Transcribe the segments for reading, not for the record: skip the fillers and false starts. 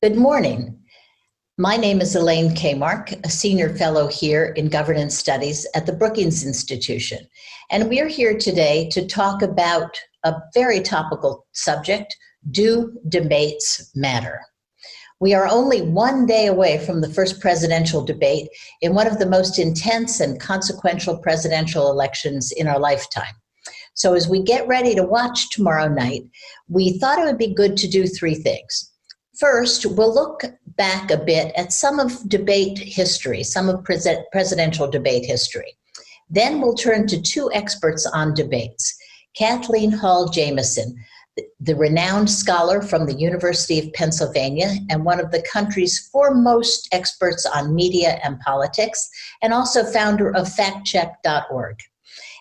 Good morning. My name is Elaine Kmark, a senior fellow here in governance studies at the Brookings Institution. And we're here today to talk about a very topical subject: do debates matter? We are only one day away from the first presidential debate in one of the most intense and consequential presidential elections in our lifetime. So as we get ready to watch tomorrow night, we thought it would be good to do three things. First, we'll look back a bit at some of debate history, some of presidential debate history. Then we'll turn to two experts on debates: Kathleen Hall Jamieson, the renowned scholar from the University of Pennsylvania and one of the country's foremost experts on media and politics, and also founder of factcheck.org,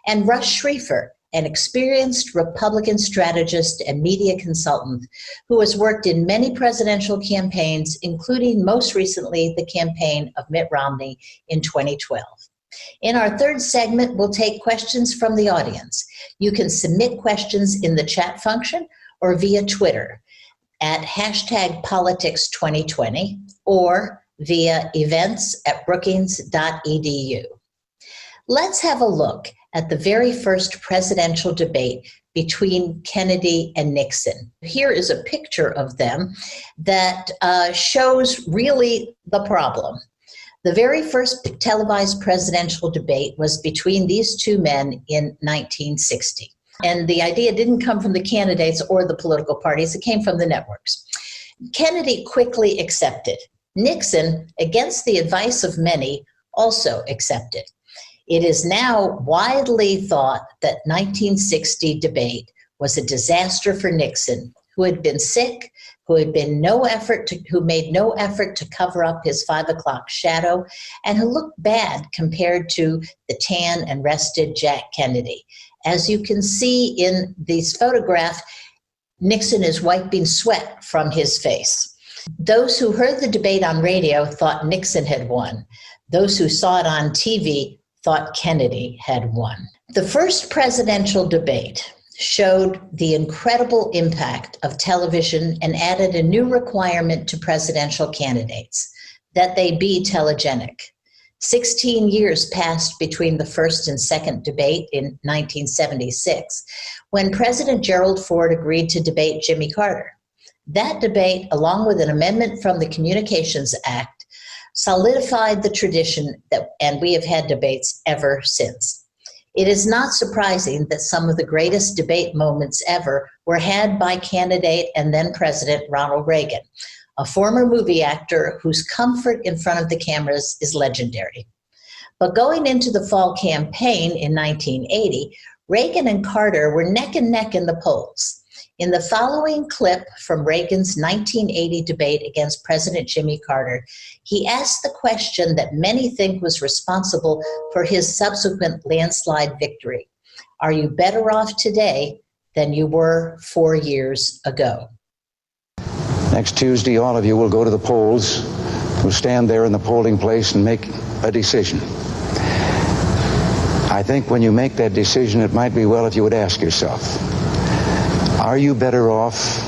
and Rush Schrieffer, an experienced Republican strategist and media consultant who has worked in many presidential campaigns, including most recently the campaign of Mitt Romney in 2012. In our third segment, we'll take questions from the audience. You can submit questions in the chat function or via Twitter at #politics2020 or via events@brookings.edu. Let's have a look at the very first presidential debate between Kennedy and Nixon. Here is a picture of them that shows really the problem. The very first televised presidential debate was between these two men in 1960. And the idea didn't come from the candidates or the political parties, it came from the networks. Kennedy quickly accepted. Nixon, against the advice of many, also accepted. It is now widely thought that 1960 debate was a disaster for Nixon, who had been sick, who made no effort to cover up his 5 o'clock shadow, and who looked bad compared to the tan and rested Jack Kennedy. As you can see in this photograph, Nixon is wiping sweat from his face. Those who heard the debate on radio thought Nixon had won. Those who saw it on TV thought Kennedy had won. The first presidential debate showed the incredible impact of television and added a new requirement to presidential candidates, that they be telegenic. 16 years passed between the first and second debate in 1976, when President Gerald Ford agreed to debate Jimmy Carter. That debate, along with an amendment from the Communications Act, solidified the tradition and we have had debates ever since. It is not surprising that some of the greatest debate moments ever were had by candidate and then President Ronald Reagan, a former movie actor whose comfort in front of the cameras is legendary. But going into the fall campaign in 1980, Reagan and Carter were neck and neck in the polls. In the following clip from Reagan's 1980 debate against President Jimmy Carter, he asked the question that many think was responsible for his subsequent landslide victory: are you better off today than you were 4 years ago? Next Tuesday, all of you will go to the polls, will stand there in the polling place and make a decision. I think when you make that decision, it might be well if you would ask yourself, are you better off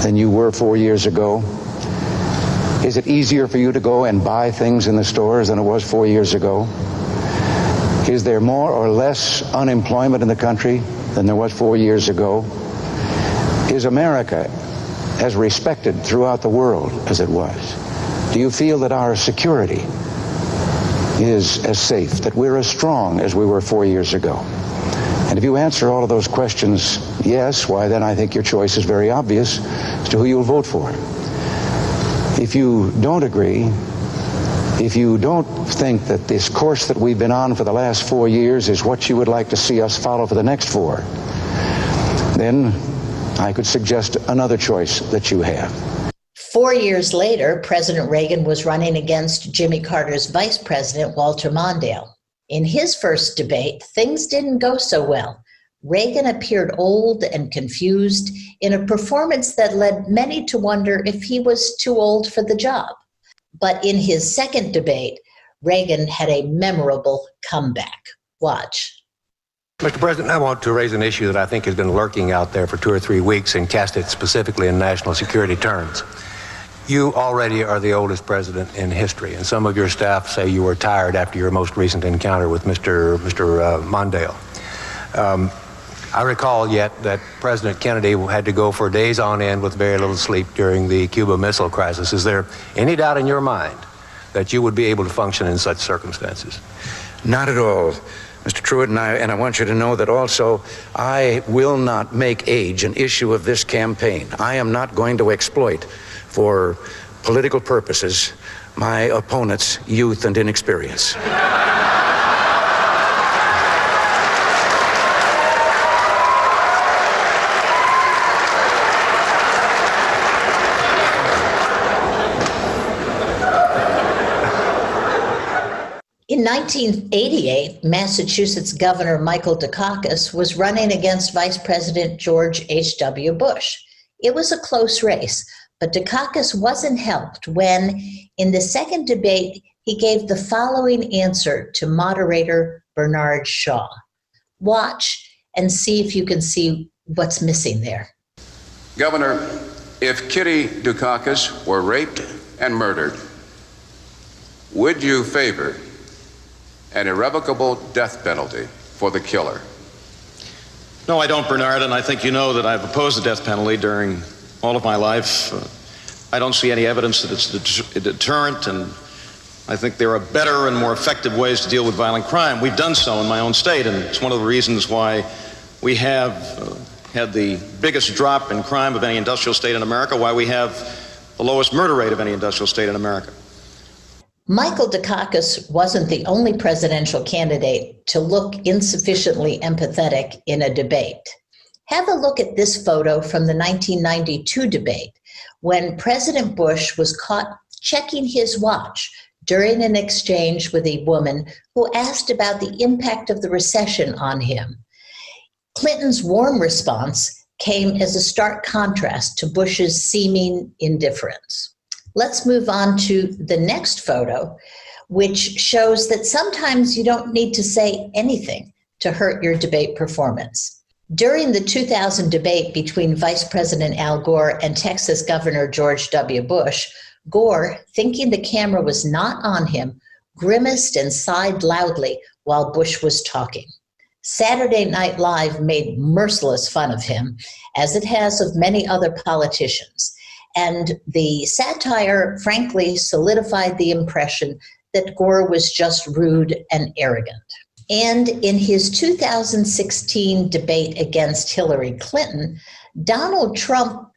than you were 4 years ago? Is it easier for you to go and buy things in the stores than it was 4 years ago? Is there more or less unemployment in the country than there was 4 years ago? Is America as respected throughout the world as it was? Do you feel that our security is as safe, that we're as strong as we were 4 years ago? And if you answer all of those questions yes, why then I think your choice is very obvious as to who you'll vote for. If you don't agree, if you don't think that this course that we've been on for the last 4 years is what you would like to see us follow for the next 4, then I could suggest another choice that you have. 4 years later, President Reagan was running against Jimmy Carter's vice president, Walter Mondale. In his first debate, things didn't go so well. Reagan appeared old and confused in a performance that led many to wonder if he was too old for the job. But in his second debate, Reagan had a memorable comeback. Watch. Mr. President, I want to raise an issue that I think has been lurking out there for 2 or 3 weeks and cast it specifically in national security terms. You already are the oldest president in history, and some of your staff say you were tired after your most recent encounter with Mr. Mondale. I recall yet that President Kennedy had to go for days on end with very little sleep during the Cuba Missile Crisis. Is there any doubt in your mind that you would be able to function in such circumstances? Not at all, Mr. Truitt, and I want you to know that also I will not make age an issue of this campaign. I am not going to exploit for political purposes my opponent's youth and inexperience. In 1988, Massachusetts Governor Michael Dukakis was running against Vice President George H.W. Bush. It was a close race, but Dukakis wasn't helped when, in the second debate, he gave the following answer to moderator Bernard Shaw. Watch and see if you can see what's missing there. Governor, if Kitty Dukakis were raped and murdered, would you favor an irrevocable death penalty for the killer? No, I don't, Bernard, and I think you know that I've opposed the death penalty during all of my life. I don't see any evidence that it's a deterrent, and I think there are better and more effective ways to deal with violent crime. We've done so in my own state, and it's one of the reasons why we have had the biggest drop in crime of any industrial state in America, why we have the lowest murder rate of any industrial state in America. Michael Dukakis wasn't the only presidential candidate to look insufficiently empathetic in a debate. Have a look at this photo from the 1992 debate when President Bush was caught checking his watch during an exchange with a woman who asked about the impact of the recession on him. Clinton's warm response came as a stark contrast to Bush's seeming indifference. Let's move on to the next photo, which shows that sometimes you don't need to say anything to hurt your debate performance. During the 2000 debate between Vice President Al Gore and Texas Governor George W. Bush, Gore, thinking the camera was not on him, grimaced and sighed loudly while Bush was talking. Saturday Night Live made merciless fun of him, as it has of many other politicians. And the satire, frankly, solidified the impression that Gore was just rude and arrogant. And in his 2016 debate against Hillary Clinton, Donald Trump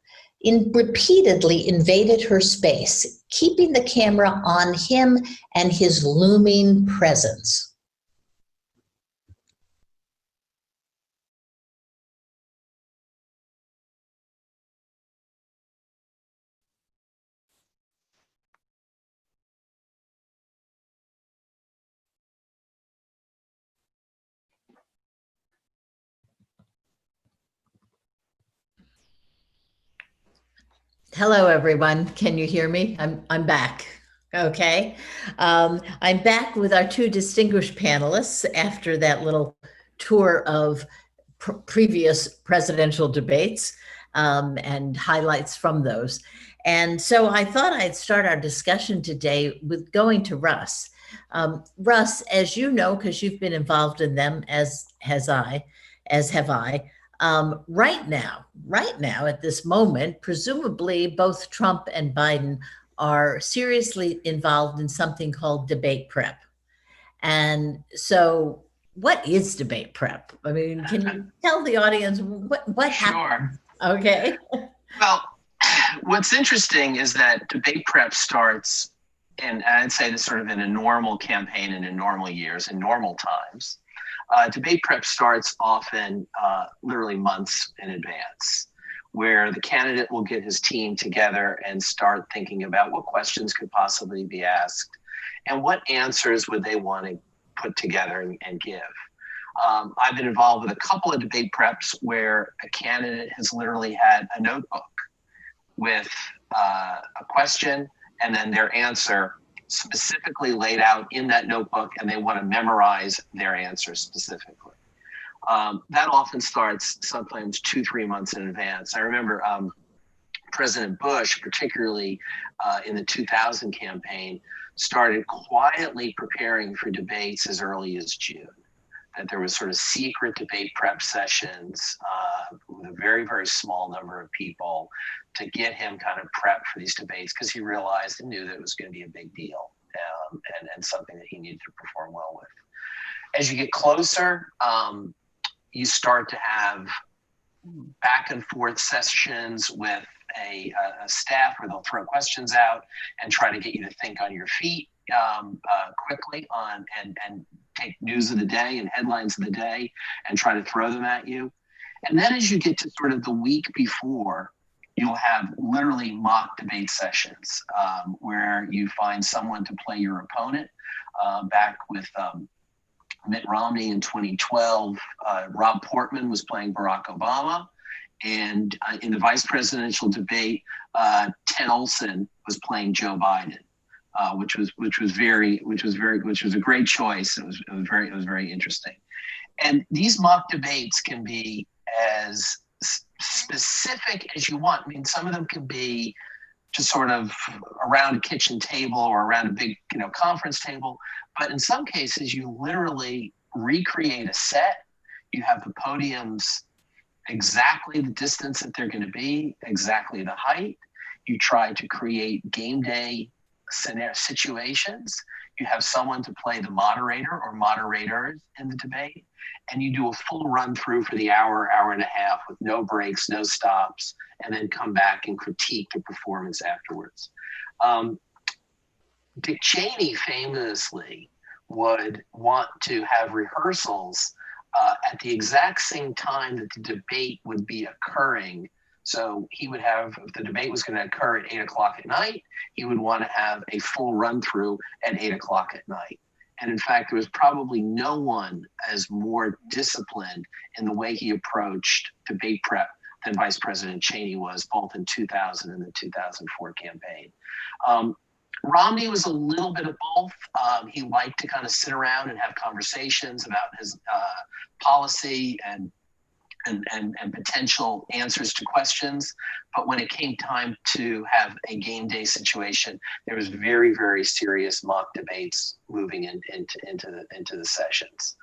repeatedly invaded her space, keeping the camera on him and his looming presence. Hello, everyone. Can you hear me? I'm back. Okay. I'm back with our two distinguished panelists after that little tour of previous presidential debates and highlights from those. And so I thought I'd start our discussion today with going to Russ. Russ, as you know, because you've been involved in them, as have I, right now, at this moment, presumably both Trump and Biden are seriously involved in something called debate prep. And so what is debate prep? I mean, can you tell the audience what happened? Sure. Okay. Well, what's interesting is that debate prep starts, and I'd say this sort of in a normal campaign and in normal years, in normal times. Debate prep starts often literally months in advance, where the candidate will get his team together and start thinking about what questions could possibly be asked and what answers would they want to put together and give. I've been involved with a couple of debate preps where a candidate has literally had a notebook with a question and then their answer specifically laid out in that notebook, and they want to memorize their answer specifically. That often starts sometimes 2-3 months in advance. I remember President Bush, particularly in the 2000 campaign, started quietly preparing for debates as early as June. That there was sort of secret debate prep sessions with a very, very small number of people to get him kind of prepped for these debates, because he realized and knew that it was going to be a big deal, and something that he needed to perform well with. As you get closer, you start to have back and forth sessions with a staff where they'll throw questions out and try to get you to think on your feet quickly and take news of the day and headlines of the day and try to throw them at you. And then as you get to sort of the week before, you'll have literally mock debate sessions where you find someone to play your opponent. Back with Mitt Romney in 2012, Rob Portman was playing Barack Obama. And in the vice presidential debate, Ted Olson was playing Joe Biden. Which was a great choice. It was very interesting. And these mock debates can be as specific as you want. I mean, some of them can be just sort of around a kitchen table or around a big, conference table. But in some cases, you literally recreate a set. You have the podiums exactly the distance that they're going to be, exactly the height. You try to create game day situations. You have someone to play the moderator or moderators in the debate, and you do a full run through for the hour and a half with no breaks, no stops, and then come back and critique the performance afterwards. Dick Cheney famously would want to have rehearsals at the exact same time that the debate would be occurring. So he would have, if the debate was going to occur at 8 o'clock at night, he would want to have a full run through at 8 o'clock at night. And in fact, there was probably no one as more disciplined in the way he approached debate prep than Vice President Cheney was, both in 2000 and the 2004 campaign. Romney was a little bit of both. He liked to kind of sit around and have conversations about his policy and potential answers to questions. But when it came time to have a game day situation, there was very, very serious mock debates moving into the sessions.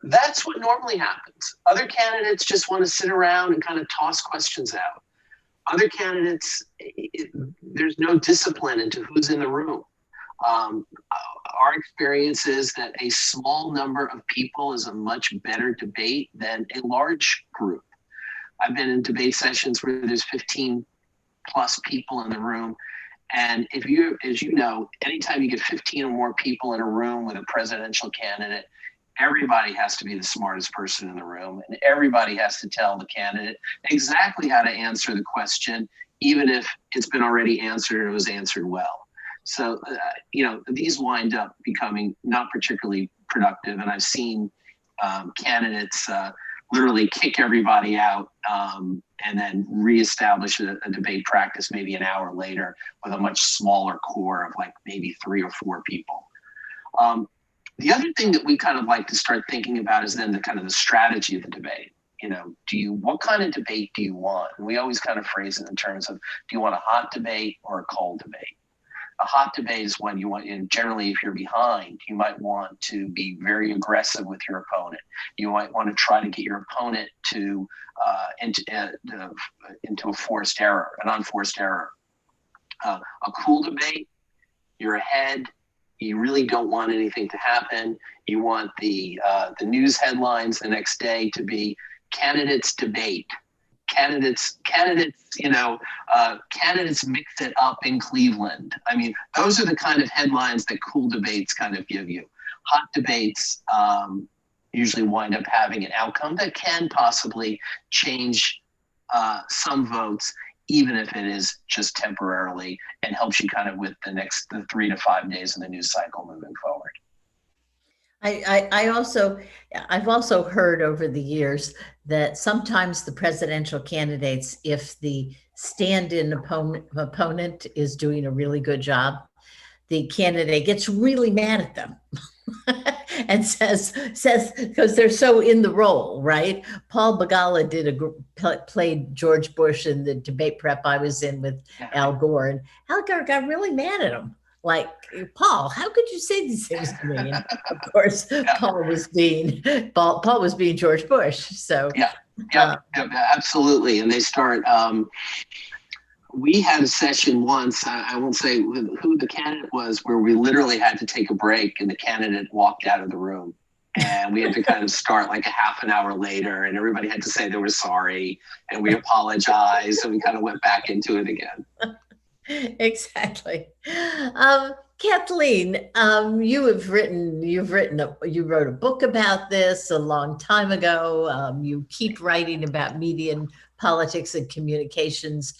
That's what normally happens. Other candidates just want to sit around and kind of toss questions out. Other candidates, there's no discipline into who's in the room. Our experience is that a small number of people is a much better debate than a large group. I've been in debate sessions where there's 15 plus people in the room. And as you know, anytime you get 15 or more people in a room with a presidential candidate, everybody has to be the smartest person in the room, and everybody has to tell the candidate exactly how to answer the question, even if it's been already answered and it was answered well. So, these wind up becoming not particularly productive. And I've seen candidates literally kick everybody out and then reestablish a debate practice maybe an hour later with a much smaller core of like maybe 3 or 4 people. The other thing that we kind of like to start thinking about is then the kind of the strategy of the debate. What kind of debate do you want? And we always kind of phrase it in terms of, do you want a hot debate or a cold debate? A hot debate is when you want, and generally if you're behind, you might want to be very aggressive with your opponent. You might want to try to get your opponent to into a forced error, an unforced error. A cool debate, you're ahead. You really don't want anything to happen. You want the news headlines the next day to be candidates debate. Candidates mix it up in Cleveland. I mean, those are the kind of headlines that cool debates kind of give you. Hot debates usually wind up having an outcome that can possibly change some votes, even if it is just temporarily, and helps you kind of with the 3 to 5 days of the news cycle moving forward. I've also heard over the years that sometimes the presidential candidates, if the stand-in opponent is doing a really good job, the candidate gets really mad at them and says because they're so in the role, right? Paul Begala played George Bush in the debate prep I was in with Al Gore, and Al Gore got really mad at him. Like, Paul, how could you say these things to me? And of course, Paul was being George Bush. So absolutely. And they start. We had a session once. I won't say who the candidate was, where we literally had to take a break, and the candidate walked out of the room, and we had to kind of start like a half an hour later, and everybody had to say they were sorry, and we apologized, and we kind of went back into it again. Exactly. Kathleen, you wrote a book about this a long time ago. You keep writing about media and politics and communications.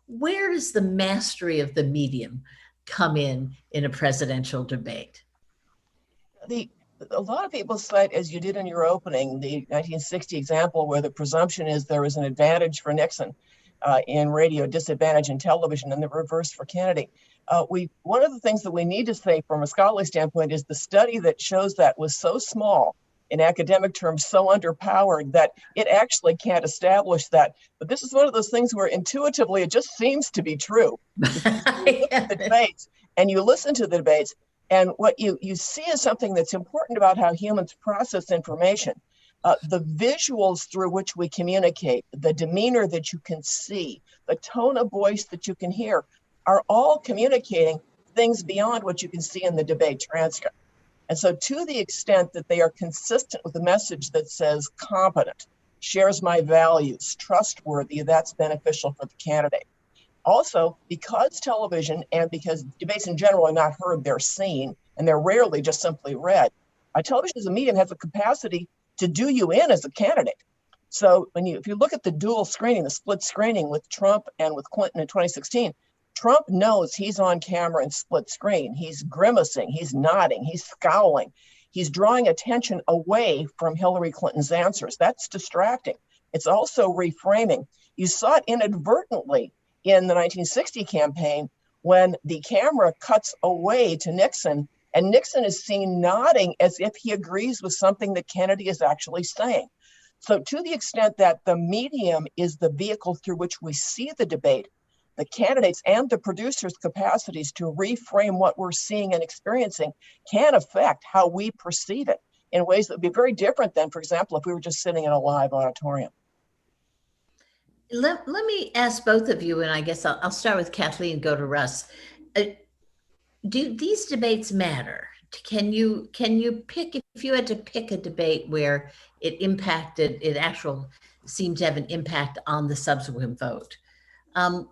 Where does the mastery of the medium come in a presidential debate? A lot of people cite, as you did in your opening, the 1960 example where the presumption is there was an advantage for Nixon in radio, disadvantage in television, and the reverse for Kennedy. One of the things that we need to say from a scholarly standpoint is the study that shows that was so small, in academic terms, so underpowered that it actually can't establish that. But this is one of those things where intuitively it just seems to be true. You look at the debates and you listen to the debates, and what you see is something that's important about how humans process information. The visuals through which we communicate, the demeanor that you can see, the tone of voice that you can hear, are all communicating things beyond what you can see in the debate transcript. And so to the extent that they are consistent with a message that says competent, shares my values, trustworthy, that's beneficial for the candidate. Also, because television and because debates in general are not heard, they're seen, and they're rarely just simply read, television as a medium has a capacity to do you in as a candidate. So if you look at the dual screening, the split screening with Trump and with Clinton in 2016, Trump knows he's on camera in split screen. He's grimacing, he's nodding, he's scowling. He's drawing attention away from Hillary Clinton's answers. That's distracting. It's also reframing. You saw it inadvertently in the 1960 campaign when the camera cuts away to Nixon, and Nixon is seen nodding as if he agrees with something that Kennedy is actually saying. So to the extent that the medium is the vehicle through which we see the debate, the candidates and the producers' capacities to reframe what we're seeing and experiencing can affect how we perceive it in ways that would be very different than, for example, if we were just sitting in a live auditorium. Let me ask both of you, and I guess I'll start with Kathleen and go to Russ. Do these debates matter? Can you pick, if you had to pick a debate where it seemed to have an impact on the subsequent vote?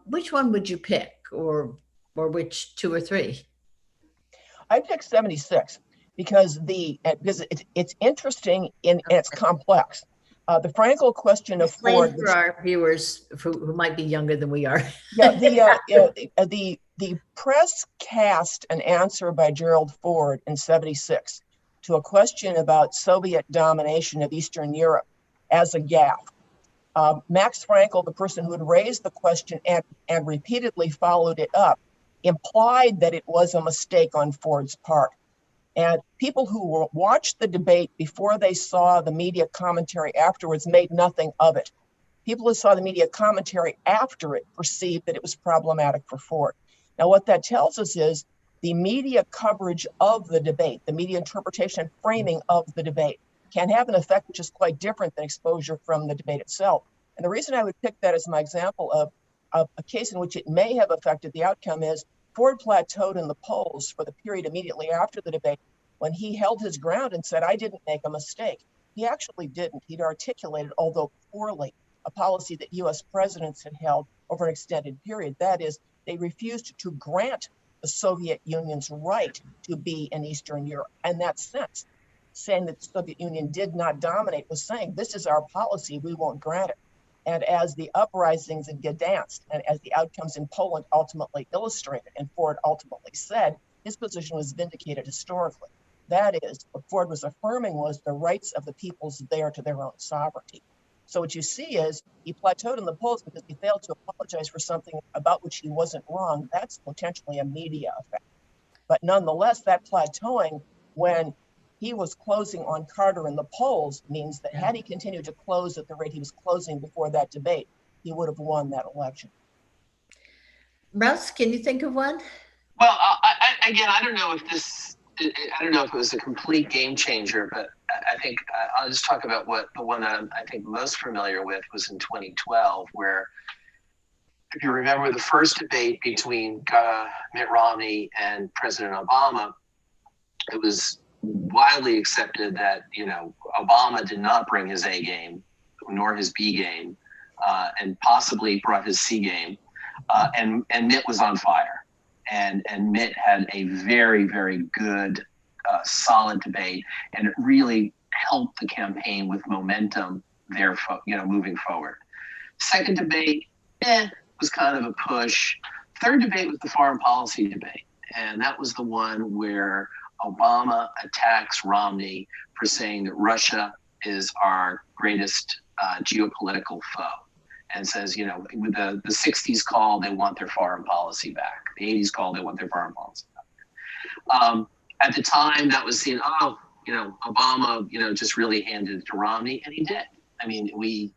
Which one would you pick, or which two or three? I picked 76 because it's interesting and it's complex. The Frankel question of Ford. For our viewers who might be younger than we are. The press cast an answer by Gerald Ford in 76 to a question about Soviet domination of Eastern Europe as a gaffe. Max Frankel, the person who had raised the question and repeatedly followed it up, implied that it was a mistake on Ford's part. And people who watched the debate before they saw the media commentary afterwards made nothing of it. People who saw the media commentary after it perceived that it was problematic for Ford. Now, what that tells us is the media coverage of the debate, the media interpretation and framing of the debate can have an effect which is quite different than exposure from the debate itself. And the reason I would pick that as my example of a case in which it may have affected the outcome is Ford plateaued in the polls for the period immediately after the debate when he held his ground and said, I didn't make a mistake. He actually didn't. He'd articulated, although poorly, a policy that U.S. presidents had held over an extended period. That is, they refused to grant the Soviet Union's right to be in Eastern Europe. In that sense, saying that the Soviet Union did not dominate was saying, this is our policy, we won't grant it. And as the uprisings in Gdansk and as the outcomes in Poland ultimately illustrated, and Ford ultimately said, his position was vindicated historically. That is, what Ford was affirming was the rights of the peoples there to their own sovereignty. So what you see is he plateaued in the polls because he failed to apologize for something about which he wasn't wrong. That's potentially a media effect. But nonetheless, that plateauing, when he was closing on Carter in the polls means that had he continued to close at the rate he was closing before that debate, he would have won that election. Russ, can you think of one? Well, again, I don't know if I don't know if it was a complete game changer, but I think I'll just talk about what the one that I think most familiar with was in 2012, where, if you remember the first debate between Mitt Romney and President Obama, it was widely accepted that, Obama did not bring his A game nor his B game, and possibly brought his C game, and Mitt was on fire. And Mitt had a very, very good, solid debate, and it really helped the campaign with momentum there, moving forward. Second debate, was kind of a push. Third debate was the foreign policy debate, and that was the one where Obama attacks Romney for saying that Russia is our greatest geopolitical foe, and says, with the 60s call, they want their foreign policy back. The 80s call, they want their foreign policy back. At the time, that was seen, Obama, just really handed it to Romney, and he did. I mean, we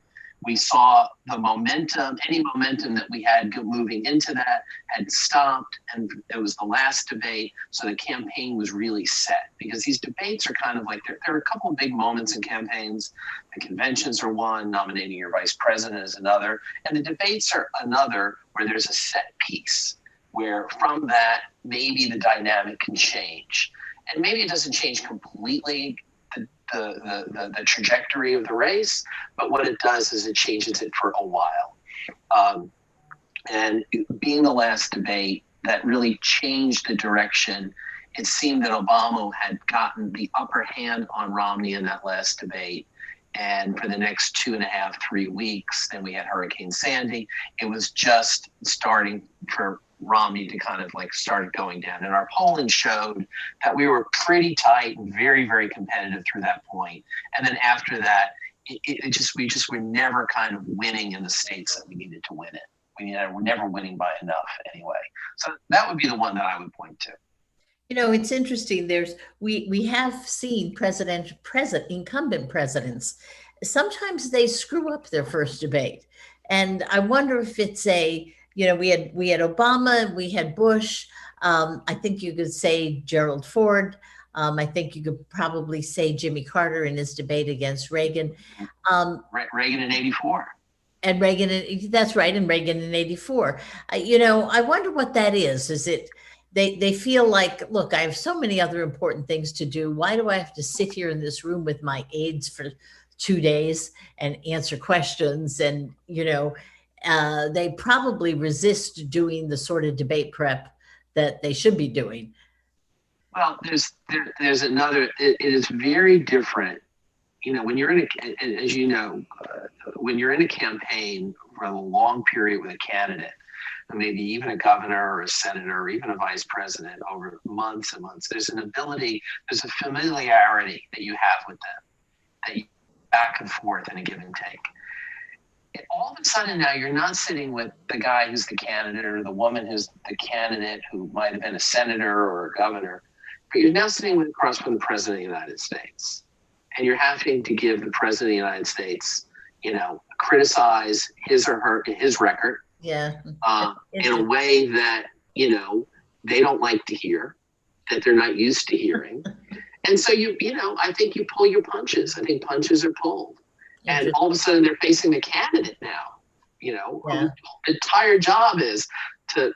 saw the momentum, any momentum that we had moving into that had stopped, and it was the last debate, so the campaign was really set. Because these debates are kind of like, there are a couple of big moments in campaigns. The conventions are one, nominating your vice president is another, and the debates are another, where there's a set piece, where from that, maybe the dynamic can change. And maybe it doesn't change completely the trajectory of the race, but what it does is it changes it for a while. And being the last debate, that really changed the direction. It seemed that Obama had gotten the upper hand on Romney in that last debate. And for the next 2.5, 3 weeks, then we had Hurricane Sandy. It was just starting for Romney to kind of start going down. And our polling showed that we were pretty tight and very, very competitive through that point. And then after that, we just were never kind of winning in the states that we needed to win it. We're never winning by enough anyway. So that would be the one that I would point to. It's interesting. We have seen incumbent presidents. Sometimes they screw up their first debate. And I wonder if it's we had Obama, we had Bush. I think you could say Gerald Ford. I think you could probably say Jimmy Carter in his debate against Reagan. Reagan in 84. And Reagan, that's right, and Reagan in 84. I wonder what that is. Is it they feel like, look, I have so many other important things to do. Why do I have to sit here in this room with my aides for 2 days and answer questions? And, they probably resist doing the sort of debate prep that they should be doing. Well, there's another, it is very different. When you're when you're in a campaign for a long period with a candidate, maybe even a governor or a senator or even a vice president over months and months, there's a familiarity that you have with them, that you back and forth in a give and take. And all of a sudden now you're not sitting with the guy who's the candidate or the woman who's the candidate who might have been a senator or a governor, but you're now sitting across from the president of the United States. And you're having to give the president of the United States, criticize his record, in a way that, they don't like to hear, that they're not used to hearing. And so I think you pull your punches. I think punches are pulled. And all of a sudden they're facing the candidate now, whose entire job is to,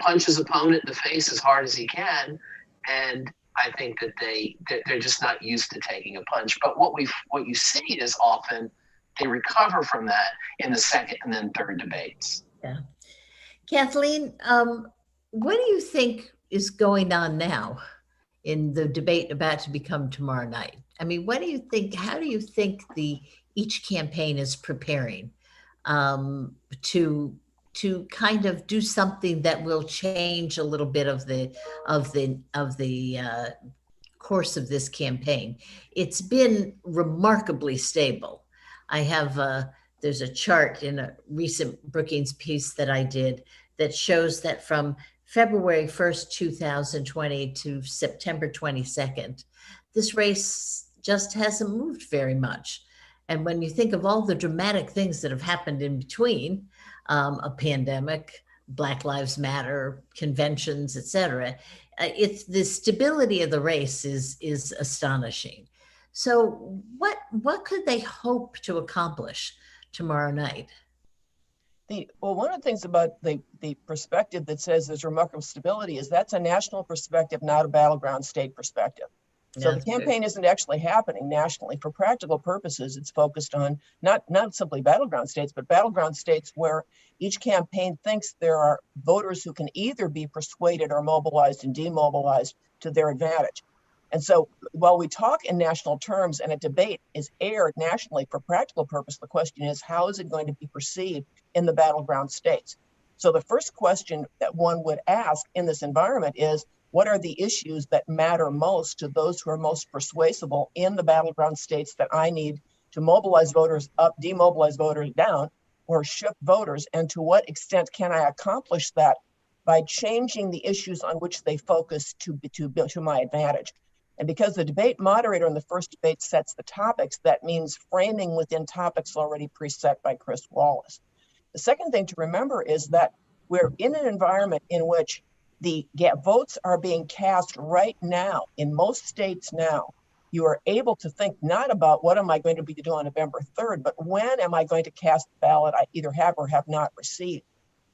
punch his opponent in the face as hard as he can. And I think that they're just not used to taking a punch. But what you see is often they recover from that in the second and then third debates. Yeah. Kathleen, what do you think is going on now in the debate about to become tomorrow night? I mean, what do you think? How do you think each campaign is preparing to kind of do something that will change a little bit of the course of this campaign? It's been remarkably stable. I have there's a chart in a recent Brookings piece that I did that shows that from February 1st, 2020 to September 22nd, this race just hasn't moved very much. And when you think of all the dramatic things that have happened in between, a pandemic, Black Lives Matter, conventions, et cetera, it's the stability of the race is astonishing. So what could they hope to accomplish tomorrow night? One of the things about the perspective that says there's remarkable stability is that's a national perspective, not a battleground state perspective. So the campaign isn't actually happening nationally. For practical purposes, it's focused on not simply battleground states, but battleground states where each campaign thinks there are voters who can either be persuaded or mobilized and demobilized to their advantage. And so while we talk in national terms and a debate is aired nationally for practical purpose, the question is, how is it going to be perceived in the battleground states? So the first question that one would ask in this environment is, what are the issues that matter most to those who are most persuasible in the battleground states that I need to mobilize voters up, demobilize voters down, or shift voters? And to what extent can I accomplish that by changing the issues on which they focus to my advantage? And because the debate moderator in the first debate sets the topics, that means framing within topics already preset by Chris Wallace. The second thing to remember is that we're in an environment in which the votes are being cast right now in most states now. You are able to think not about what am I going to be doing on November 3rd, but when am I going to cast the ballot I either have or have not received.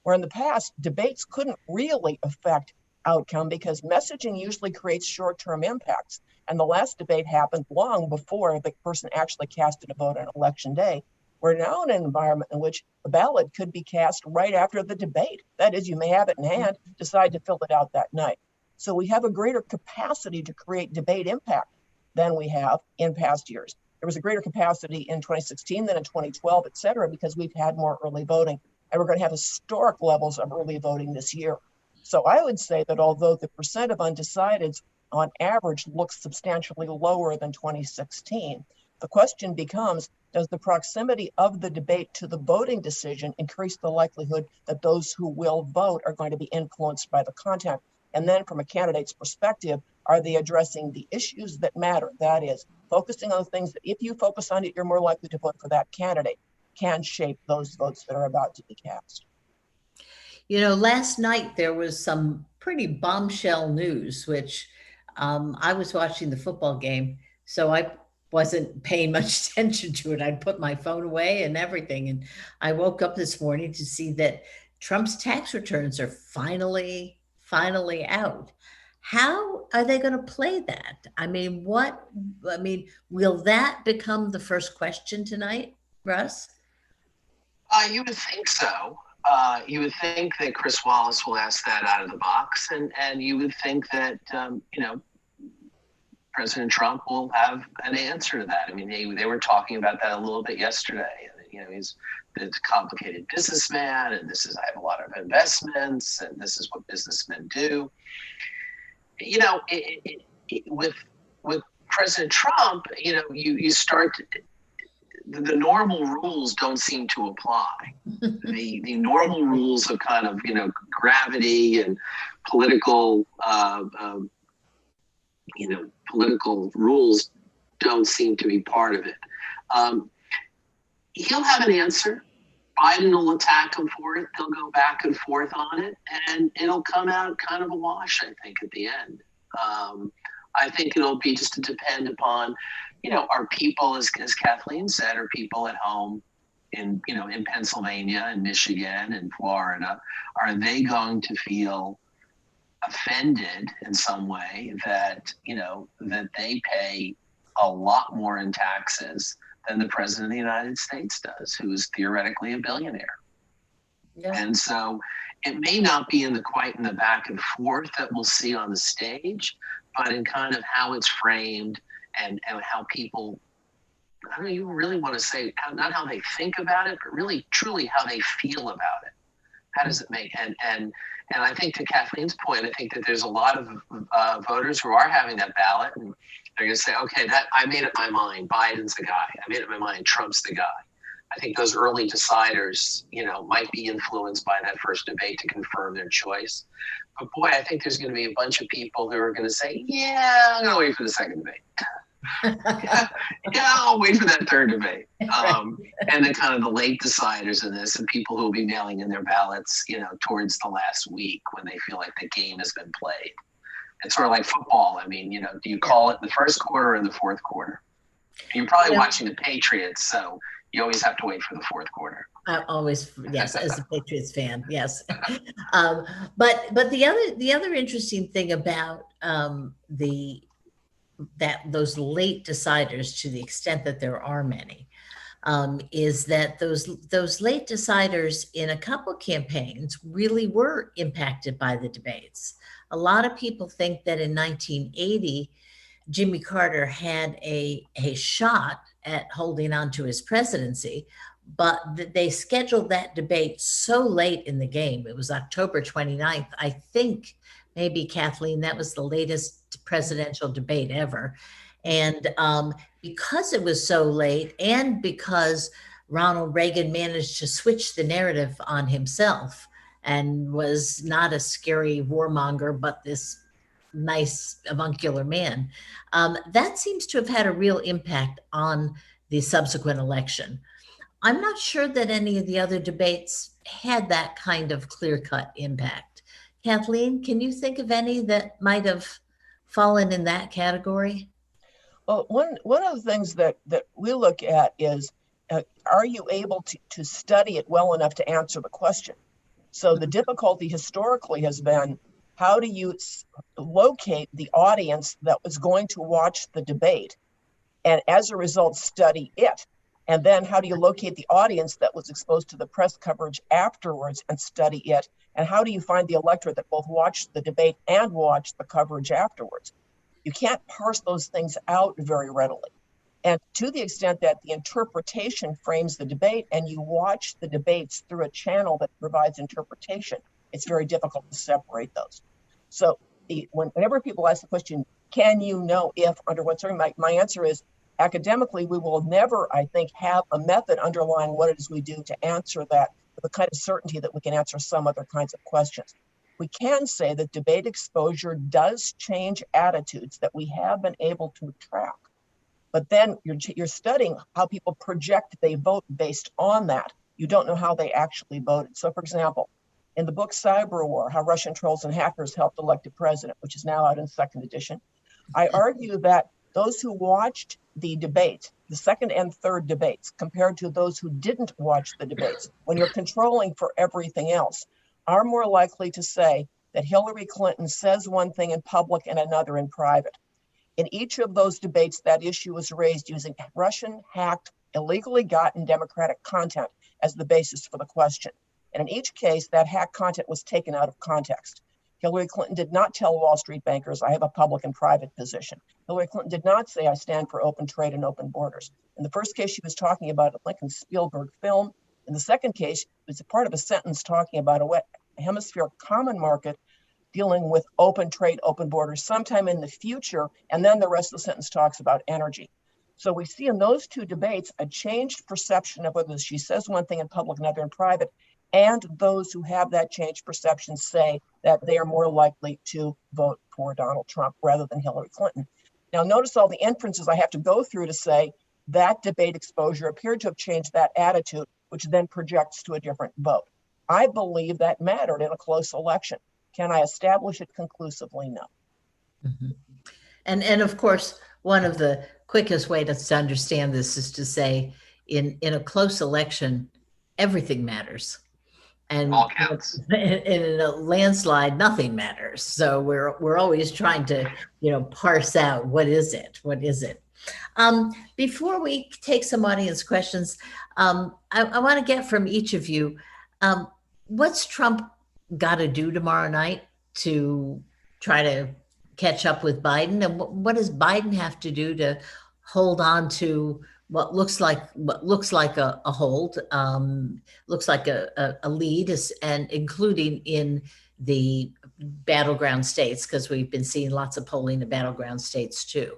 Where in the past, debates couldn't really affect outcome because messaging usually creates short-term impacts. And the last debate happened long before the person actually casted a vote on election day. We're now in an environment in which the ballot could be cast right after the debate. That is, you may have it in hand, decide to fill it out that night. So we have a greater capacity to create debate impact than we have in past years. There was a greater capacity in 2016 than in 2012, et cetera, because we've had more early voting. And we're going to have historic levels of early voting this year. So I would say that although the percent of undecideds on average looks substantially lower than 2016, the question becomes, does the proximity of the debate to the voting decision increase the likelihood that those who will vote are going to be influenced by the content? And then from a candidate's perspective, are they addressing the issues that matter? That is, focusing on the things that if you focus on it, you're more likely to vote for that candidate, can shape those votes that are about to be cast. You know, last night there was some pretty bombshell news, which I was watching the football game, so I wasn't paying much attention to it. I'd put my phone away and everything. And I woke up this morning to see that Trump's tax returns are finally out. How are they going to play that? I mean, will that become the first question tonight, Russ? You would think so. You would think that Chris Wallace will ask that out of the box, and you would think that President Trump will have an answer to that. I mean, they were talking about that a little bit yesterday. He's a complicated businessman, and I have a lot of investments, and this is what businessmen do. With President Trump, you start to, the normal rules don't seem to apply. The normal rules of kind of gravity and political political rules don't seem to be part of it. He'll have an answer. Biden will attack him for it. They'll go back and forth on it, and it'll come out kind of a wash, I think, at the end. I think it'll be just to depend upon, are people, as Kathleen said, are people at home in Pennsylvania and Michigan and Florida, are they going to feel offended in some way that they pay a lot more in taxes than the president of the United States does, who is theoretically a billionaire? Yeah. And so it may not be quite in the back and forth that we'll see on the stage, but in kind of how it's framed and how people, I don't know, you really want to say, not how they think about it, but really truly how they feel about it. How does it make, and I think to Kathleen's point, I think that there's a lot of voters who are having that ballot, and they're going to say, okay, I made up my mind. Biden's the guy. I made up my mind. Trump's the guy. I think those early deciders, might be influenced by that first debate to confirm their choice. But boy, I think there's going to be a bunch of people who are going to say, yeah, I'm going to wait for the second debate. yeah, I'll wait for that third debate. And then kind of the late deciders in this, and people who will be mailing in their ballots, towards the last week when they feel like the game has been played. It's sort of like football. I mean, do you call it in the first quarter or in the fourth quarter? You're probably watching the Patriots, so you always have to wait for the fourth quarter. Always, yes, as a Patriots fan, yes. But the other interesting thing about those late deciders, to the extent that there are many, is that those late deciders in a couple campaigns really were impacted by the debates. A lot of people think that in 1980, Jimmy Carter had a shot at holding on to his presidency, but they scheduled that debate so late in the game. It was October 29th. I think maybe, Kathleen, that was the latest presidential debate ever. And because it was so late, and because Ronald Reagan managed to switch the narrative on himself and was not a scary warmonger, but this nice avuncular man, that seems to have had a real impact on the subsequent election. I'm not sure that any of the other debates had that kind of clear-cut impact. Kathleen, can you think of any that might have fallen in that category? Well, one of the things that we look at is, are you able to study it well enough to answer the question? So the difficulty historically has been, how do you locate the audience that was going to watch the debate, and as a result, study it? And then how do you locate the audience that was exposed to the press coverage afterwards and study it? And how do you find the electorate that both watched the debate and watched the coverage afterwards? You can't parse those things out very readily. And to the extent that the interpretation frames the debate and you watch the debates through a channel that provides interpretation, it's very difficult to separate those. So whenever people ask the question, can you know if, under what circumstances, my answer is, academically, we will never, I think, have a method underlying what it is we do to answer that with the kind of certainty that we can answer some other kinds of questions. We can say that debate exposure does change attitudes that we have been able to track. But then you're studying how people project they vote based on that. You don't know how they actually voted. So, for example, in the book Cyber War, How Russian Trolls and Hackers Helped Elect a President, which is now out in second edition, I argue that those who watched the debate, the second and third debates, compared to those who didn't watch the debates, when you're controlling for everything else, are more likely to say that Hillary Clinton says one thing in public and another in private. In each of those debates, that issue was raised using Russian hacked, illegally gotten Democratic content as the basis for the question. And in each case, that hacked content was taken out of context. Hillary Clinton did not tell Wall Street bankers, I have a public and private position. Hillary Clinton did not say, I stand for open trade and open borders. In the first case, she was talking about a Lincoln Spielberg film. In the second case, it was a part of a sentence talking about a hemisphere common market dealing with open trade, open borders sometime in the future. And then the rest of the sentence talks about energy. So we see in those two debates a changed perception of whether she says one thing in public, another in private. And those who have that changed perception say that they are more likely to vote for Donald Trump rather than Hillary Clinton. Now, notice all the inferences I have to go through to say that debate exposure appeared to have changed that attitude, which then projects to a different vote. I believe that mattered in a close election. Can I establish it conclusively? No. Mm-hmm. And of course, one of the quickest ways to understand this is to say, in a close election, everything matters. And all counts. In a landslide, nothing matters. So we're always trying to, parse out what is it? Before we take some audience questions, I want to get from each of you, what's Trump got to do tomorrow night to try to catch up with Biden, and what does Biden have to do to hold on to what looks like a hold, looks like a lead, and including in the battleground states, because we've been seeing lots of polling in battleground states too.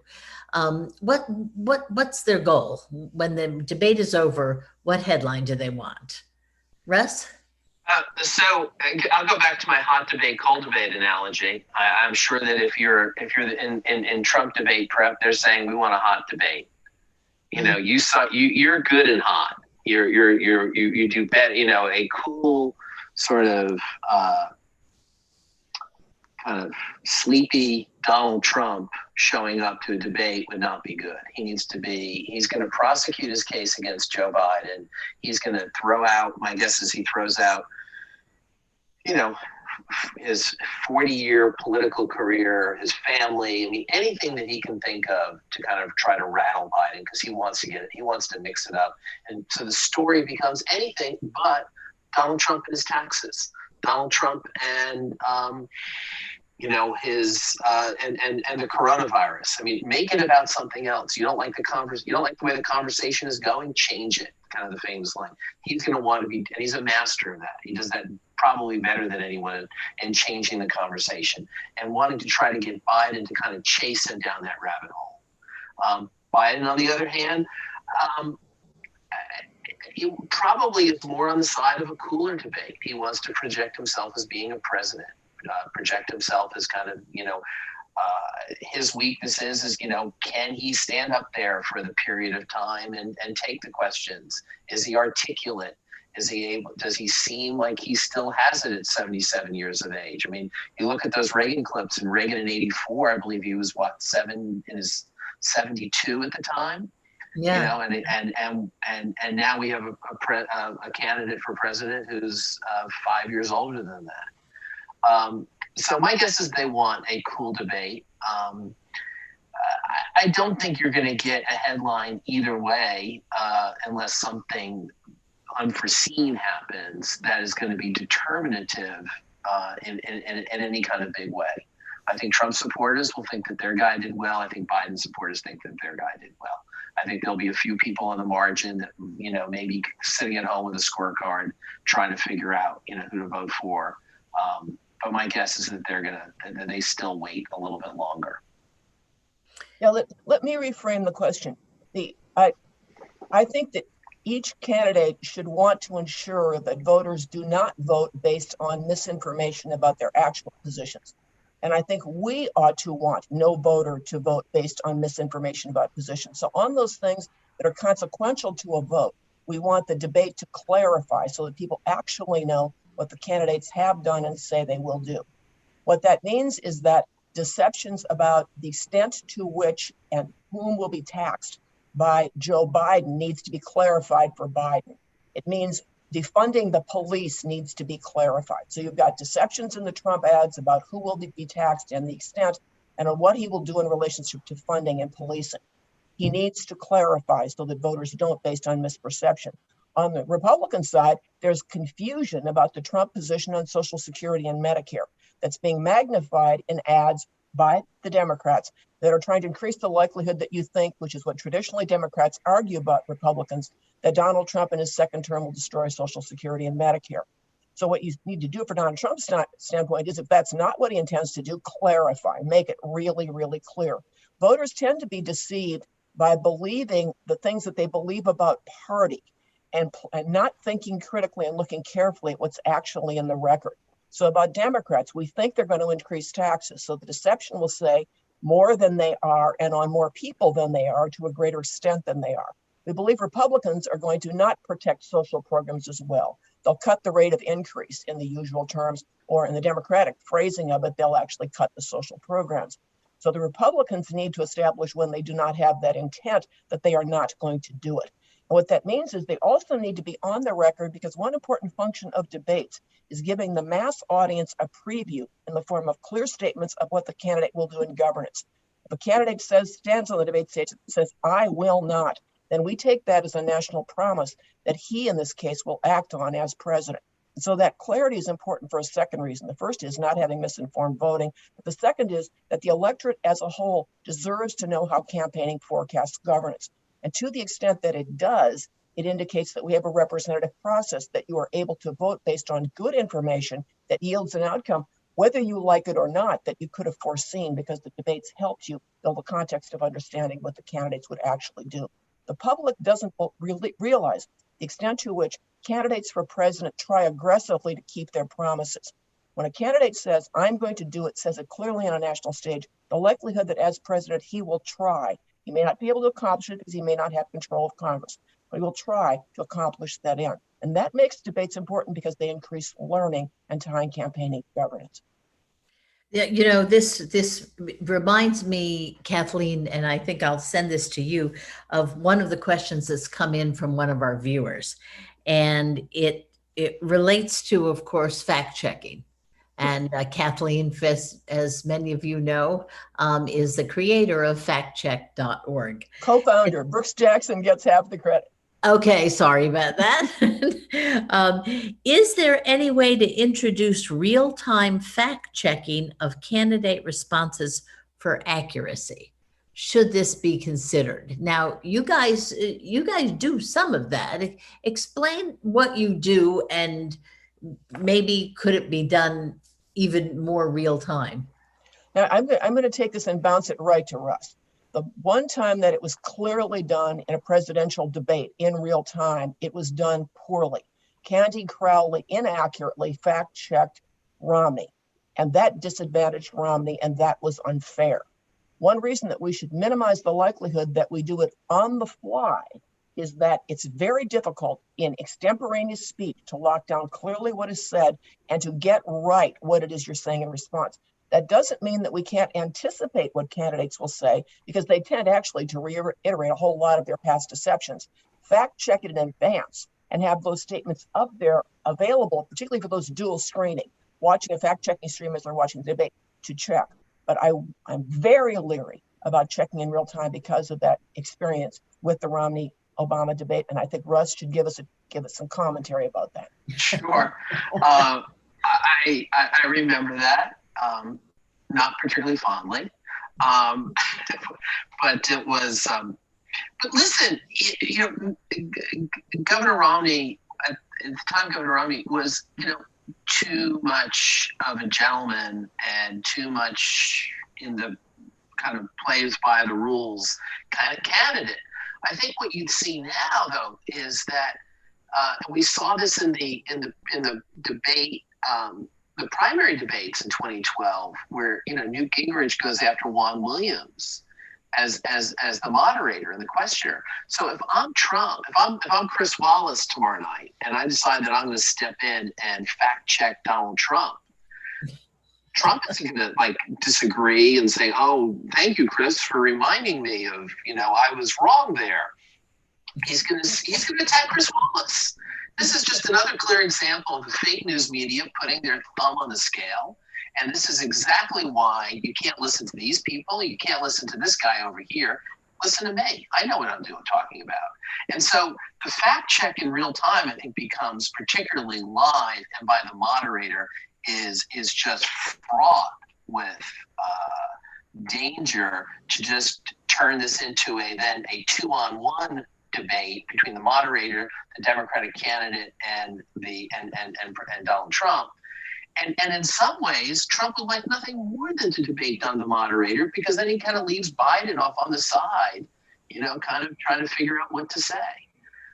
What's their goal when the debate is over? What headline do they want? Russ? So I'll go back to my hot debate, cold debate analogy. I'm sure that if you're in Trump debate prep, they're saying we want a hot debate. You know, you're good and hot. You do better. You know, a cool sort of kind of sleepy Donald Trump showing up to a debate would not be good. He's going to prosecute his case against Joe Biden. He's going to throw out, my guess is he throws out, you know, his 40-year political career, his family, I mean, anything that he can think of to kind of try to rattle Biden because he wants to mix it up. And so the story becomes anything but Donald Trump and his taxes, Donald Trump and, you know, his and the coronavirus. I mean, make it about something else. You don't like the way the conversation is going, change it. Kind of the famous line. He's going to want to be, and he's a master of that. He does that probably better than anyone in changing the conversation and wanting to try to get Biden to kind of chase him down that rabbit hole. Biden, on the other hand, he probably is more on the side of a cooler debate. He wants to project himself as being a president. Project himself as kind of, you know, his weakness is, you know, can he stand up there for the period of time and take the questions? Is he articulate? Is he able, does he seem like he still has it at 77 years of age? I mean, you look at those Reagan clips, and Reagan in 84, I believe he was in his 72 at the time. Yeah. You know, and now we have a candidate for president who's 5 years older than that. So my guess is they want a cool debate. I don't think you're going to get a headline either way unless something unforeseen happens that is going to be determinative in any kind of big way. I think Trump supporters will think that their guy did well. I think Biden supporters think that their guy did well. I think there'll be a few people on the margin that, you know, maybe sitting at home with a scorecard trying to figure out, you know, who to vote for. But my guess is that that they still wait a little bit longer. Yeah, let me reframe the question. I think that each candidate should want to ensure that voters do not vote based on misinformation about their actual positions. And I think we ought to want no voter to vote based on misinformation about positions. So on those things that are consequential to a vote, we want the debate to clarify so that people actually know what the candidates have done and say they will do. What that means is that deceptions about the extent to which and whom will be taxed by Joe Biden needs to be clarified for Biden. It means defunding the police needs to be clarified. So you've got deceptions in the Trump ads about who will be taxed and the extent and on what he will do in relationship to funding and policing. He needs to clarify so that voters don't based on misperception. On the Republican side, there's confusion about the Trump position on Social Security and Medicare that's being magnified in ads by the Democrats that are trying to increase the likelihood that you think, which is what traditionally Democrats argue about Republicans, that Donald Trump in his second term will destroy Social Security and Medicare. So what you need to do for Donald Trump's standpoint is, if that's not what he intends to do, clarify, make it really, really clear. Voters tend to be deceived by believing the things that they believe about party and not thinking critically and looking carefully at what's actually in the record. So about Democrats, we think they're going to increase taxes. So the deception will say more than they are and on more people than they are to a greater extent than they are. We believe Republicans are going to not protect social programs as well. They'll cut the rate of increase in the usual terms, or in the Democratic phrasing of it, they'll actually cut the social programs. So the Republicans need to establish when they do not have that intent that they are not going to do it. And what that means is they also need to be on the record, because one important function of debates is giving the mass audience a preview in the form of clear statements of what the candidate will do in governance. If a candidate stands on the debate stage and says, "I will not," then we take that as a national promise that he, in this case, will act on as president. And so that clarity is important for a second reason. The first is not having misinformed voting. But the second is that the electorate as a whole deserves to know how campaigning forecasts governance. And to the extent that it does, it indicates that we have a representative process, that you are able to vote based on good information that yields an outcome whether you like it or not, that you could have foreseen because the debates helped you build a context of understanding what the candidates would actually do. The public doesn't really realize the extent to which candidates for president try aggressively to keep their promises. When a candidate says, I'm going to do it, says it clearly on a national stage, the likelihood that as president, he will try. He may not be able to accomplish it because he may not have control of Congress, but he will try to accomplish that end. And that makes debates important because they increase learning and tying campaigning governance. Yeah, this reminds me, Kathleen, and I think I'll send this to you, of one of the questions that's come in from one of our viewers. And it relates to, of course, fact checking. And Kathleen, as many of you know, is the creator of factcheck.org. Co-founder. Brooks Jackson gets half the credit. Okay, sorry about that. Is there any way to introduce real-time fact-checking of candidate responses for accuracy? Should this be considered? Now, you guys do some of that. Explain what you do, and maybe could it be done even more real time? Now, I'm going to take this and bounce it right to Russ. The one time that it was clearly done in a presidential debate in real time, it was done poorly. Candy Crowley inaccurately fact-checked Romney, and that disadvantaged Romney, and that was unfair. One reason that we should minimize the likelihood that we do it on the fly is that it's very difficult in extemporaneous speech to lock down clearly what is said and to get right what it is you're saying in response. That doesn't mean that we can't anticipate what candidates will say, because they tend actually to reiterate a whole lot of their past deceptions. Fact check it in advance and have those statements up there available, particularly for those dual screening, watching a fact checking stream as they're watching the debate, to check. But I'm very leery about checking in real time because of that experience with the Romney-Obama debate, and I think Russ should give us some commentary about that. Sure. I remember that. Not particularly fondly, but it was. But listen, Governor Romney, at the time, Governor Romney was, too much of a gentleman and too much in the kind of plays by the rules kind of candidate. I think what you'd see now, though, is that we saw this in the debate. The primary debates in 2012, where Newt Gingrich goes after Juan Williams as the moderator and the questioner. So if I'm Trump, if I'm Chris Wallace tomorrow night, and I decide that I'm going to step in and fact check Donald Trump, Trump isn't going to disagree and say, "Oh, thank you, Chris, for reminding me of I was wrong there." He's going to attack Chris Wallace. This is just another clear example of the fake news media putting their thumb on the scale. And this is exactly why you can't listen to these people. You can't listen to this guy over here. Listen to me. I know what I'm talking about. And so the fact check in real time, I think, becomes particularly live and by the moderator is just fraught with danger to just turn this into a 2-on-1 debate between the moderator, the Democratic candidate, and Donald Trump. And in some ways, Trump would like nothing more than to debate on the moderator, because then he kind of leaves Biden off on the side, kind of trying to figure out what to say.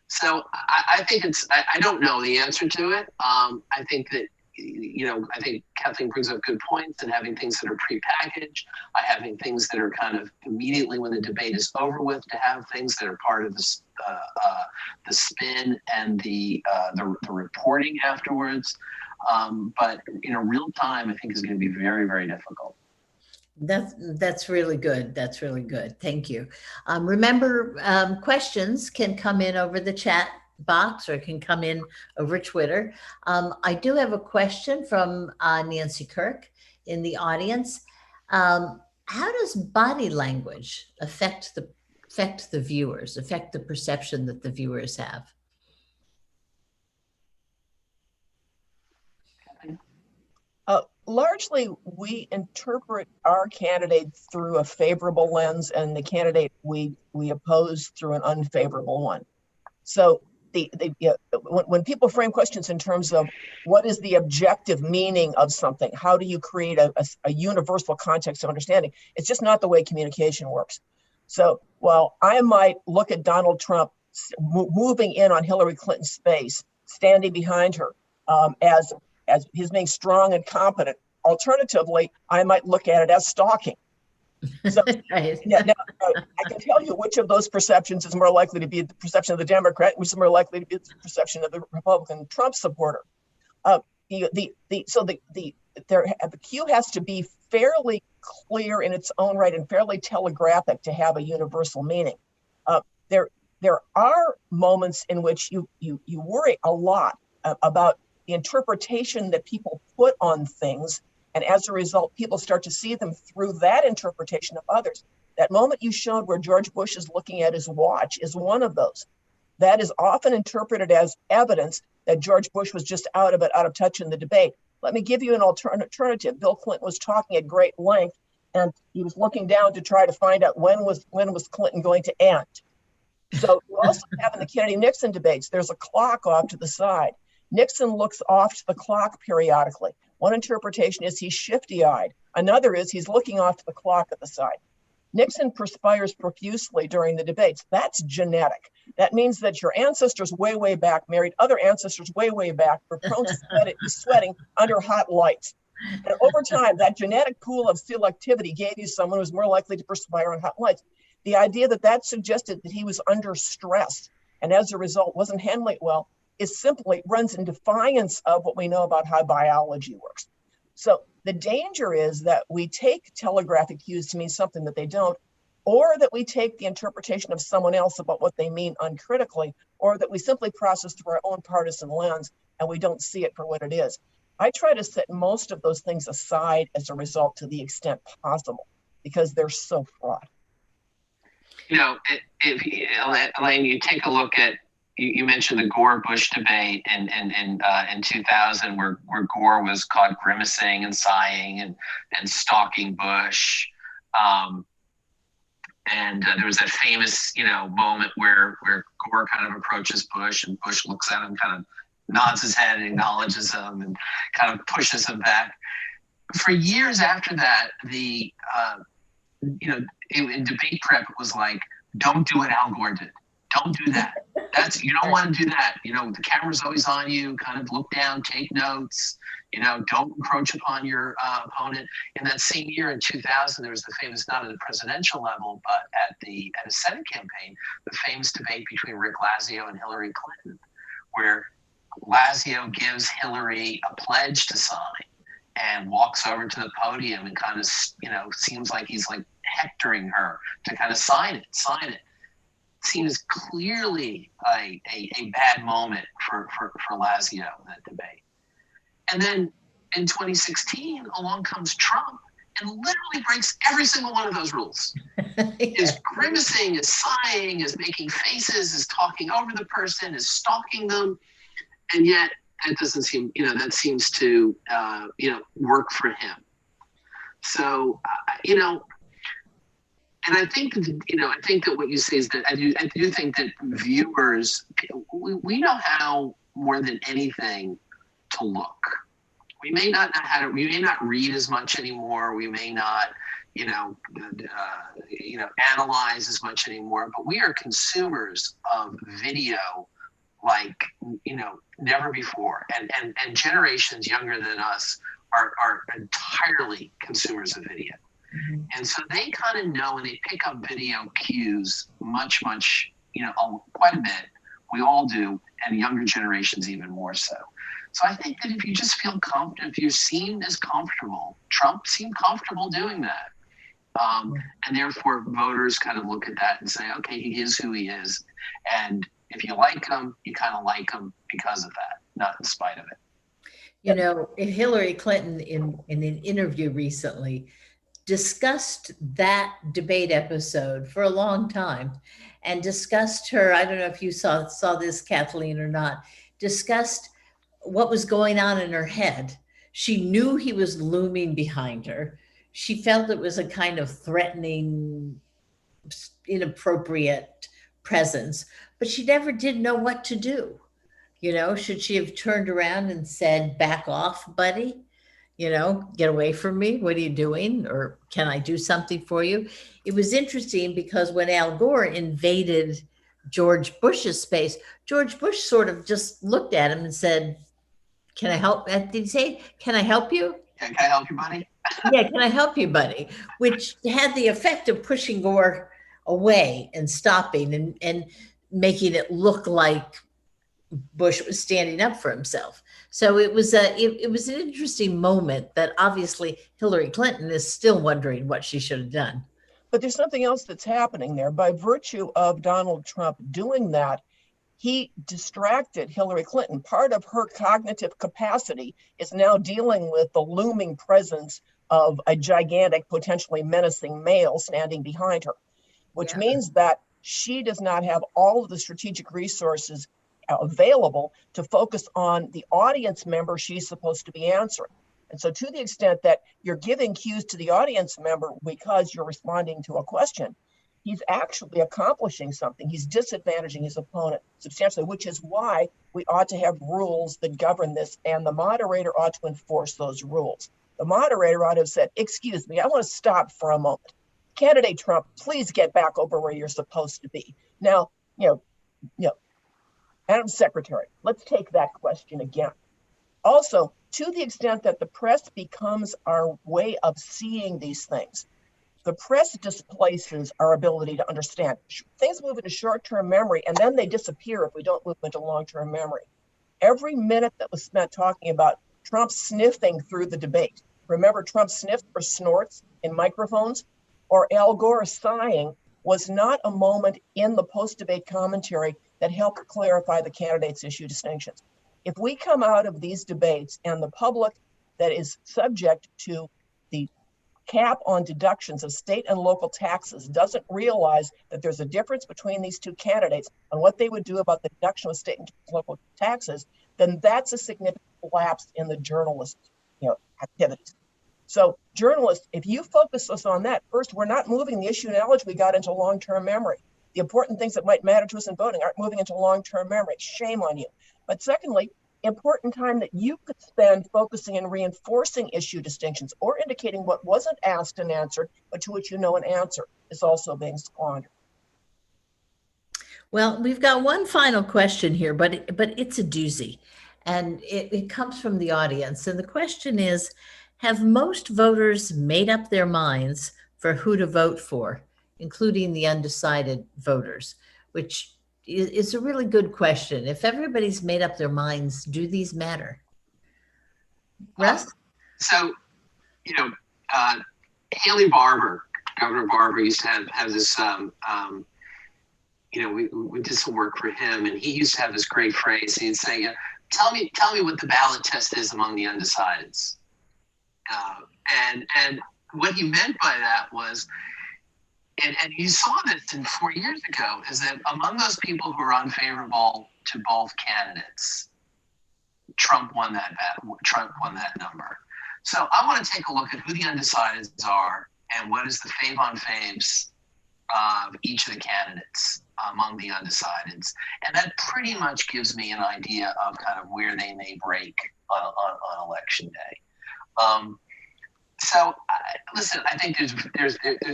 So I think I don't know the answer to it. I think that, I think Kathleen brings up good points, and having things that are prepackaged, having things that are kind of immediately when the debate is over with, to have things that are part of the spin and the reporting afterwards. But real time, I think, is going to be very, very difficult. That's really good. That's really good. Thank you. Remember, questions can come in over the chat box, or can come in over Twitter. I do have a question from Nancy Kirk in the audience. How does body language affect the viewers, affect the perception that the viewers have? Largely, we interpret our candidate through a favorable lens, and the candidate we oppose through an unfavorable one. So when people frame questions in terms of what is the objective meaning of something, how do you create a universal context of understanding, it's just not the way communication works. So while I might look at Donald Trump moving in on Hillary Clinton's space, standing behind her as his being strong and competent, alternatively, I might look at it as stalking. So Right. now, I can tell you which of those perceptions is more likely to be the perception of the Democrat, which is more likely to be the perception of the Republican Trump supporter. The cue has to be fairly clear in its own right and fairly telegraphic to have a universal meaning. There are moments in which you worry a lot about the interpretation that people put on things, and as a result, people start to see them through that interpretation of others. That moment you showed where George Bush is looking at his watch is one of those. That is often interpreted as evidence that George Bush was just out of touch in the debate. Let me give you an alternative. Bill Clinton was talking at great length, and he was looking down to try to find out when was Clinton going to end. So you also have in the Kennedy-Nixon debates, there's a clock off to the side. Nixon looks off to the clock periodically. One interpretation is he's shifty-eyed. Another is he's looking off to the clock at the side. Nixon perspires profusely during the debates. That's genetic. That means that your ancestors way, way back married other ancestors way, way back, were prone to sweating under hot lights. And over time, that genetic pool of selectivity gave you someone who's more likely to perspire on hot lights. The idea that suggested that he was under stress and as a result wasn't handling it well is simply runs in defiance of what we know about how biology works. So the danger is that we take telegraphic cues to mean something that they don't, or that we take the interpretation of someone else about what they mean uncritically, or that we simply process through our own partisan lens and we don't see it for what it is. I try to set most of those things aside as a result to the extent possible because they're so fraught. You know, Elaine, you take a look at, you mentioned the Gore-Bush debate in 2000 where Gore was caught grimacing and sighing and stalking Bush. And there was that famous, moment where Gore kind of approaches Bush and Bush looks at him, kind of nods his head and acknowledges him and kind of pushes him back. For years after that, in debate prep, it was like, don't do what Al Gore did. Don't do that. You don't want to do that. The camera's always on you, kind of look down, take notes, don't encroach upon your opponent. In that same year in 2000, there was the famous, not at the presidential level, but at a Senate campaign, the famous debate between Rick Lazio and Hillary Clinton, where Lazio gives Hillary a pledge to sign and walks over to the podium and kind of, seems like he's like hectoring her to kind of sign it. Seems clearly a bad moment for Lazio, that debate. And then in 2016, along comes Trump and literally breaks every single one of those rules. Is grimacing, is sighing, is making faces, is talking over the person, is stalking them. And yet that doesn't seem, that seems to, work for him. So, and I think that what you say is that I do think that viewers, we know how more than anything to look. We may not know how to. We may not read as much anymore. We may not, analyze as much anymore. But we are consumers of video like never before, and generations younger than us are entirely consumers of video. Mm-hmm. And so they kind of know, and they pick up video cues much, quite a bit. We all do, and younger generations even more so. So I think that if you just feel comfortable, if you're seen as comfortable, Trump seemed comfortable doing that. And therefore voters kind of look at that and say, okay, he is who he is. And if you like him, you kind of like him because of that, not in spite of it. Hillary Clinton in an interview recently discussed that debate episode for a long time and discussed her, I don't know if you saw this, Kathleen, or not, discussed what was going on in her head. She knew he was looming behind her. She felt it was a kind of threatening, inappropriate presence, but she never did know what to do. Should she have turned around and said, "Back off, buddy? Get away from me. What are you doing? Or can I do something for you?" It was interesting because when Al Gore invaded George Bush's space, George Bush sort of just looked at him and said, "Can I help?" Did he say, "Can I help you?" Can I help you, buddy? Yeah, "Can I help you, buddy?" Which had the effect of pushing Gore away and stopping and making it look like Bush was standing up for himself. So it was an interesting moment that obviously Hillary Clinton is still wondering what she should have done. But there's something else that's happening there. By virtue of Donald Trump doing that, he distracted Hillary Clinton. Part of her cognitive capacity is now dealing with the looming presence of a gigantic, potentially menacing male standing behind her, which means that she does not have all of the strategic resources available to focus on the audience member she's supposed to be answering. And so to the extent that you're giving cues to the audience member because you're responding to a question, he's actually accomplishing something. He's disadvantaging his opponent substantially, which is why we ought to have rules that govern this, and the moderator ought to enforce those rules. The moderator ought to have said, "Excuse me, I want to stop for a moment. Candidate Trump, please get back over where you're supposed to be." Now, Madam Secretary, let's take that question again. Also, to the extent that the press becomes our way of seeing these things, the press displaces our ability to understand. Things move into short-term memory, and then they disappear if we don't move into long-term memory. Every minute that was spent talking about Trump sniffing through the debate, remember Trump sniffs or snorts in microphones, or Al Gore sighing, was not a moment in the post-debate commentary that helped clarify the candidates' issue distinctions. If we come out of these debates and the public that is subject to the cap on deductions of state and local taxes doesn't realize that there's a difference between these two candidates and what they would do about the deduction of state and local taxes, then that's a significant lapse in the journalist activities. So journalists, if you focus us on that, first, we're not moving the issue knowledge we got into long-term memory. The important things that might matter to us in voting aren't moving into long-term memory. Shame on you. But secondly, important time that you could spend focusing and reinforcing issue distinctions or indicating what wasn't asked and answered, but to which you know an answer, is also being squandered. Well, we've got one final question here, but it's a doozy, and it comes from the audience. And the question is, have most voters made up their minds for who to vote for, including the undecided voters? Which is a really good question. If everybody's made up their minds, do these matter? Russ? Haley Barbour, Governor Barbour, used to have this, we did some work for him, and he used to have this great phrase. He'd say, tell me what the ballot test is among the undecideds. And what he meant by that was, and you saw this 4 years ago, is that among those people who are unfavorable to both candidates, Trump won that number. So I want to take a look at who the undecideds are and what is the fave on faves of each of the candidates among the undecideds. And that pretty much gives me an idea of kind of where they may break on election day. Listen, I think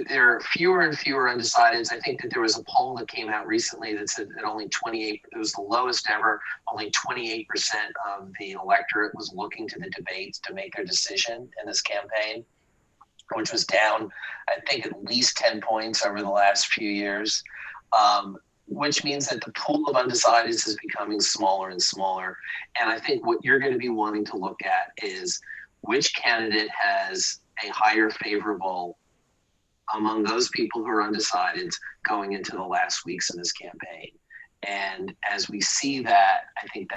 there are fewer and fewer undecideds. I think that there was a poll that came out recently that said that only 28, it was the lowest ever, only 28% of the electorate was looking to the debates to make their decision in this campaign, which was down, I think, at least 10 points over the last few years, which means that the pool of undecideds is becoming smaller and smaller. And I think what you're going to be wanting to look at is which candidate has a higher favorable among those people who are undecided going into the last weeks of this campaign. And as we see that, I think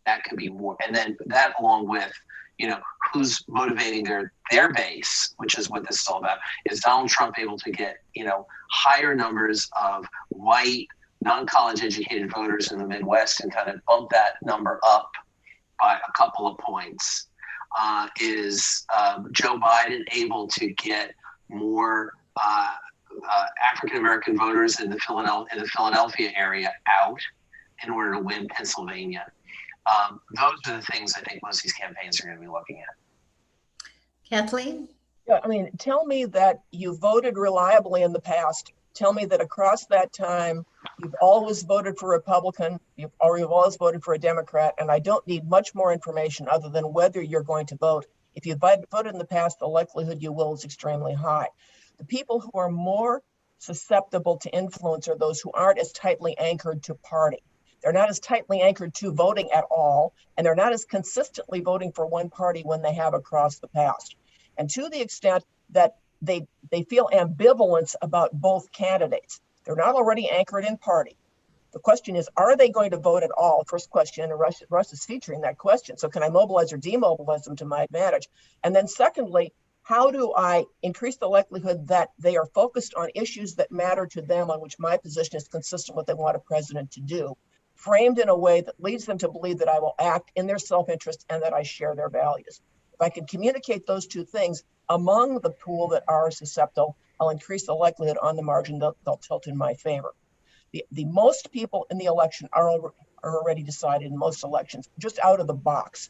that could be more. And then that along with, who's motivating their base, which is what this is all about. Is Donald Trump able to get, higher numbers of white, non-college educated voters in the Midwest and kind of bump that number up by a couple of points? Is Joe Biden able to get more African American voters in the Philadelphia area out in order to win Pennsylvania. Those are the things I think most of these campaigns are going to be looking at. Kathleen? Yeah, I mean, tell me that you voted reliably in the past. Tell me that across that time, you've always voted for Republican, you've always voted for a Democrat, and I don't need much more information other than whether you're going to vote. If you voted in the past, the likelihood you will is extremely high. The people who are more susceptible to influence are those who aren't as tightly anchored to party. They're not as tightly anchored to voting at all, and they're not as consistently voting for one party when they have across the past. And to the extent that they feel ambivalence about both candidates, they're not already anchored in party. The question is, are they going to vote at all? First question, and Russ is featuring that question. So can I mobilize or demobilize them to my advantage? And then secondly, how do I increase the likelihood that they are focused on issues that matter to them, on which my position is consistent with what they want a president to do, framed in a way that leads them to believe that I will act in their self-interest and that I share their values. If I can communicate those two things among the pool that are susceptible, I'll increase the likelihood on the margin that they'll tilt in my favor. The most people in the election are already decided in most elections, just out of the box.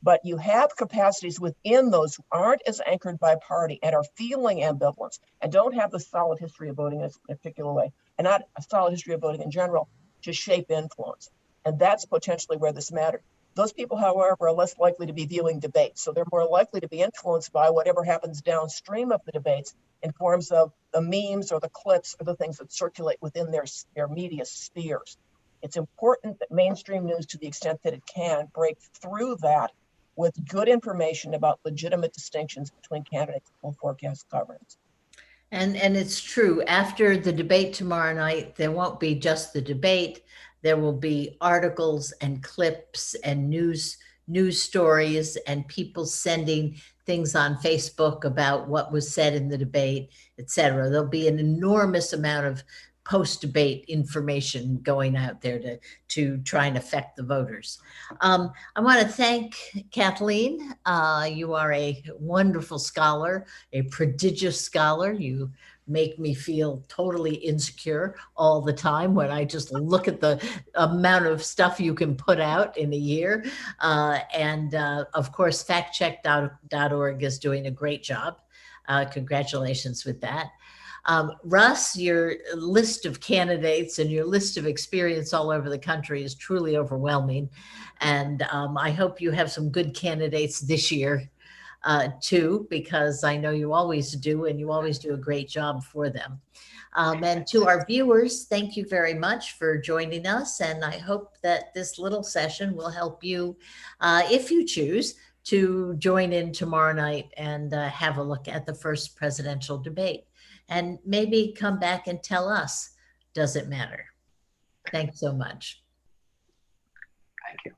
But you have capacities within those who aren't as anchored by party and are feeling ambivalence and don't have the solid history of voting in a particular way, and not a solid history of voting in general, to shape influence. And that's potentially where this matters. Those people, however, are less likely to be viewing debates. So they're more likely to be influenced by whatever happens downstream of the debates in forms of the memes or the clips or the things that circulate within their media spheres. It's important that mainstream news, to the extent that it can, break through that with good information about legitimate distinctions between candidates that will forecast governance. And it's true. After the debate tomorrow night, there won't be just the debate. There will be articles and clips and news stories and people sending things on Facebook about what was said in the debate, et cetera. There'll be an enormous amount of post-debate information going out there to try and affect the voters. I want to thank Kathleen. You are a wonderful scholar, a prodigious scholar. You make me feel totally insecure all the time when I just look at the amount of stuff you can put out in a year. And of course, factcheck.org is doing a great job. Congratulations with that. Russ, your list of candidates and your list of experience all over the country is truly overwhelming. And I hope you have some good candidates this year too, because I know you always do, and you always do a great job for them. And to our viewers, thank you very much for joining us. And I hope that this little session will help you, if you choose, to join in tomorrow night and have a look at the first presidential debate. And maybe come back and tell us, does it matter? Thanks so much. Thank you.